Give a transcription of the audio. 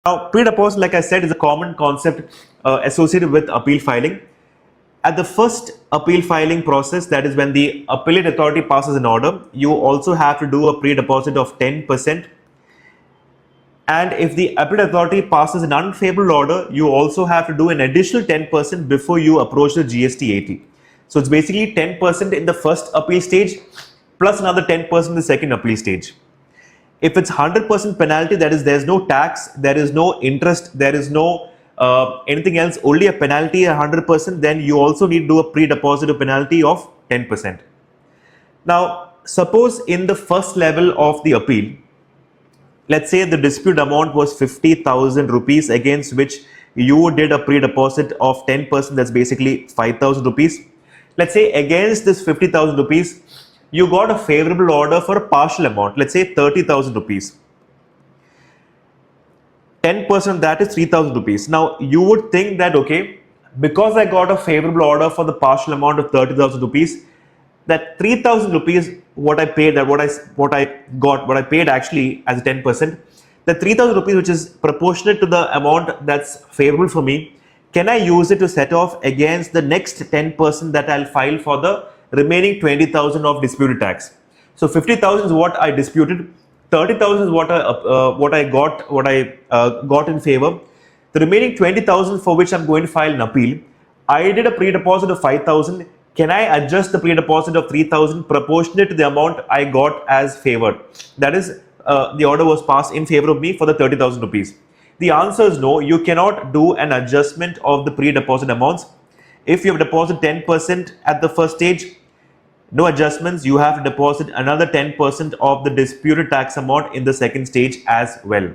Now, pre-deposit, like I said, is a common concept associated with appeal filing. At the first appeal filing process, that is when the appellate authority passes an order, you also have to do a pre-deposit of 10%. And if the appellate authority passes an unfavorable order, you also have to do an additional 10% before you approach the GST 80. So it's basically 10% in the first appeal stage plus another 10% in the second appeal stage. If it's 100% penalty, that is, there's no tax, there is no interest, there is no anything else, only a penalty 100%, then you also need to do a pre-deposit penalty of 10%. Now, suppose in the first level of the appeal, let's say the dispute amount was 50,000 rupees, against which you did a pre-deposit of 10%, that's basically 5,000 rupees. Let's say against this 50,000 rupees, you got a favorable order for a partial amount, let's say 30,000 rupees. 10% of that is 3,000 rupees. Now, you would think that, okay, because I got a favorable order for the partial amount of 30,000 rupees, that 3,000 rupees, what I paid, that what I paid actually as 10%, the 3,000 rupees, which is proportionate to the amount that's favorable for me, can I use it to set off against the next 10% that I'll file for the remaining 20,000 of disputed tax? So 50,000 is what I disputed, 30,000 is what I got in favor. The remaining 20,000 for which I'm going to file an appeal, I did a pre-deposit of 5,000. Can I adjust the pre-deposit of 3,000 proportionate to the amount I got as favored? That is, the order was passed in favor of me for the 30,000 rupees. The answer is no. You cannot do an adjustment of the pre-deposit amounts. If you have deposited 10% at the first stage, no adjustments, you have to deposit another 10% of the disputed tax amount in the second stage as well.